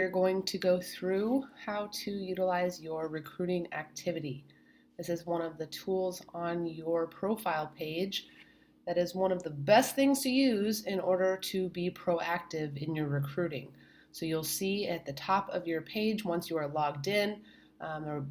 We're going to go through how to utilize your recruiting activity. This is one of the tools on your profile page that is one of the best things to use in order to be proactive in your recruiting. So you'll see at the top of your page once you are logged in,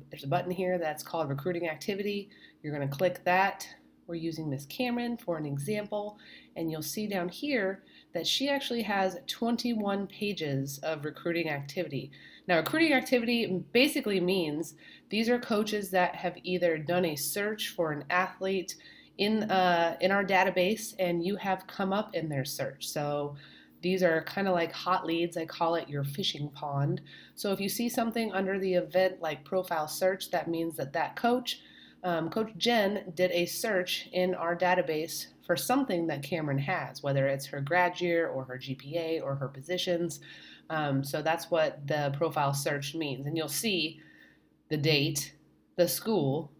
there's a button here that's called recruiting activity. You're going to click that. We're using Miss Cameron for an example, and you'll see down here that she actually has 21 pages of recruiting activity. Now, recruiting activity basically means these are coaches that have either done a search for an athlete in our database, and you have come up in their search. So these are kind of like hot leads. I call it your fishing pond. So if you see something under the event like profile search, that means that coach, Coach Jen, did a search in our database for something that Cameron has, whether it's her grad year or her GPA or her positions. So that's what the profile search means. And you'll see the date, the school,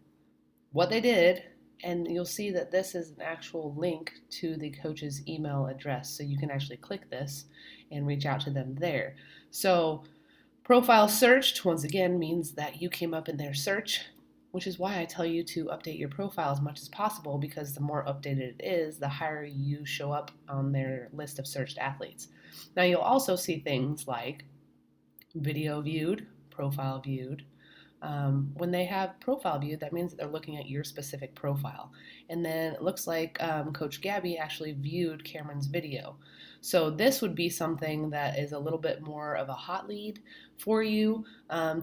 what they did, and you'll see that this is an actual link to the coach's email address. So you can actually click this and reach out to them there. So profile searched, once again, means that you came up in their search, which is why I tell you to update your profile as much as possible, because the more updated it is, the higher you show up on their list of searched athletes. Now you'll also see things like video viewed, profile viewed. When they have profile viewed, that means that they're looking at your specific profile. And then it looks like Coach Gabby actually viewed Cameron's video. So this would be something that is a little bit more of a hot lead for you.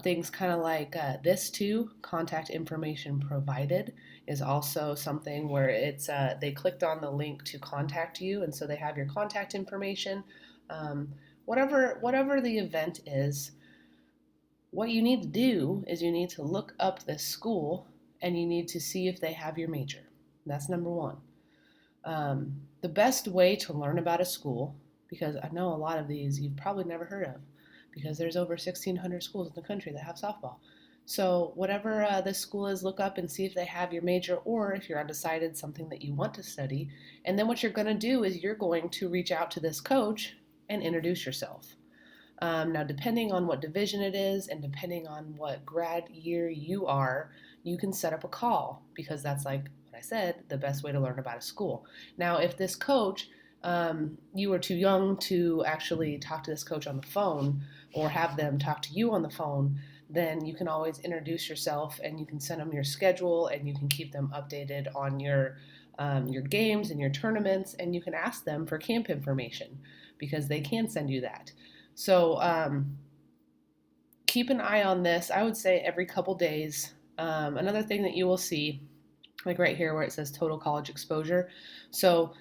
Things kind of like this too, contact information provided, is also something where it's they clicked on the link to contact you, and so they have your contact information. Whatever the event is, what you need to do is you need to look up this school and you need to see if they have your major. That's number one. The best way to learn about a school, because I know a lot of these you've probably never heard of, because there's over 1,600 schools in the country that have softball. So whatever this school is, look up and see if they have your major, or if you're undecided, something that you want to study. And then what you're going to do is you're going to reach out to this coach and introduce yourself. Now, depending on what division it is and depending on what grad year you are, you can set up a call, because that's, like what I said, the best way to learn about a school. Now, if this coach, you were too young to actually talk to this coach on the phone or have them talk to you on the phone, then you can always introduce yourself and you can send them your schedule and you can keep them updated on your games and your tournaments, and you can ask them for camp information because they can send you that. So keep an eye on this. I would say every couple days. Another thing that you will see, like right here where it says total college exposure. So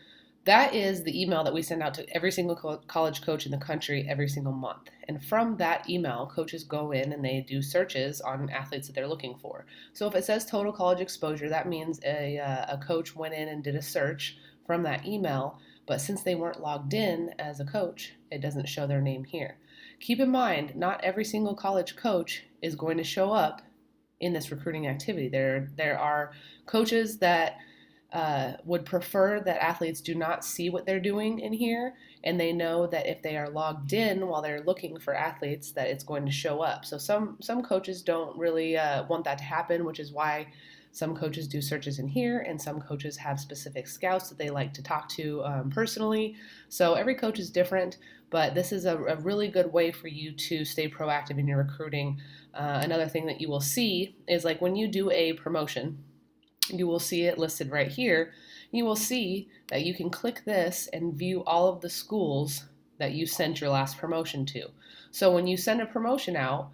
that is the email that we send out to every single college coach in the country every single month. And from that email, coaches go in and they do searches on athletes that they're looking for. So if it says total college exposure, that means a coach went in and did a search from that email. But since they weren't logged in as a coach, it doesn't show their name here. Keep in mind, not every single college coach is going to show up in this recruiting activity. There are coaches that would prefer that athletes do not see what they're doing in here, and they know that if they are logged in while they're looking for athletes, that it's going to show up. So some coaches don't really want that to happen, which is why some coaches do searches in here, and some coaches have specific scouts that they like to talk to personally. So every coach is different, but this is a really good way for you to stay proactive in your recruiting. Another thing that you will see is, like, when you do a promotion, you will see it listed right here. You will see that you can click this and view all of the schools that you sent your last promotion to. So when you send a promotion out,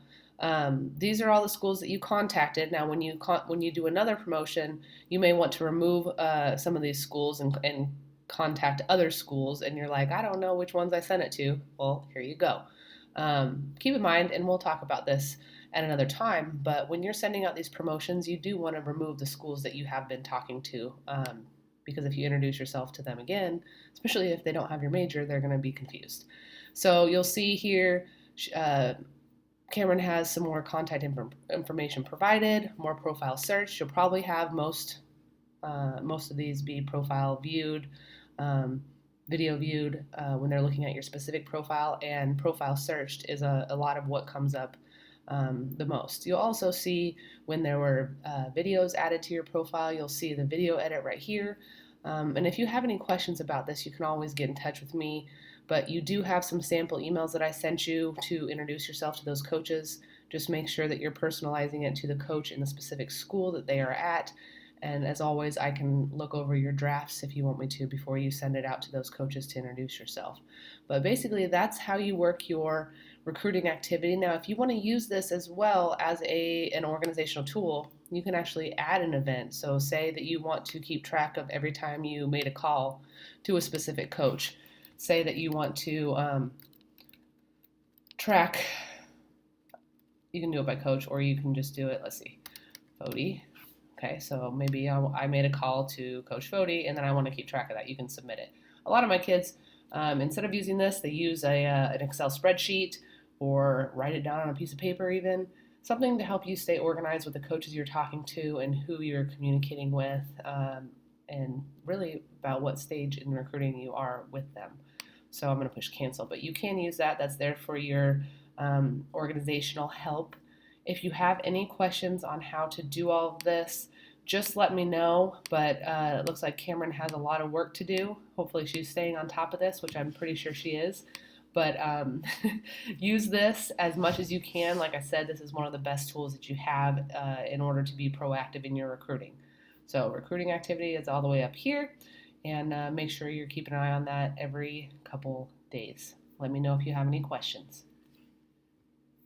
these are all the schools that you contacted. Now, when you do another promotion, you may want to remove some of these schools and contact other schools, and you're like, I don't know which ones I sent it to. Well, here you go. Keep in mind, and we'll talk about this at another time, but when you're sending out these promotions, you do want to remove the schools that you have been talking to, because if you introduce yourself to them again, especially if they don't have your major, they're going to be confused. So you'll see here, Cameron has some more contact information provided, more profile search. You'll probably have most of these be profile viewed. video viewed when they're looking at your specific profile, and profile searched is a lot of what comes up the most. You'll also see when there were videos added to your profile, you'll see the video edit right here. And if you have any questions about this, you can always get in touch with me. But you do have some sample emails that I sent you to introduce yourself to those coaches. Just make sure that you're personalizing it to the coach in the specific school that they are at. And as always, I can look over your drafts if you want me to before you send it out to those coaches to introduce yourself. But basically, that's how you work your recruiting activity. Now, if you want to use this as well as an organizational tool, you can actually add an event. So say that you want to keep track of every time you made a call to a specific coach. Say that you want to track, you can do it by coach, or you can just do it, let's see, Fody. Okay, so maybe I made a call to Coach Fody, and then I want to keep track of that. You can submit it. A lot of my kids, instead of using this, they use an Excel spreadsheet or write it down on a piece of paper even. Something to help you stay organized with the coaches you're talking to and who you're communicating with, and really about what stage in recruiting you are with them. So I'm going to push cancel, but you can use that. That's there for your organizational help. If you have any questions on how to do all of this, just let me know. But it looks like Cameron has a lot of work to do. Hopefully she's staying on top of this, which I'm pretty sure she is. But use this as much as you can. Like I said, this is one of the best tools that you have in order to be proactive in your recruiting. So recruiting activity is all the way up here. And make sure you're keeping an eye on that every couple days. Let me know if you have any questions.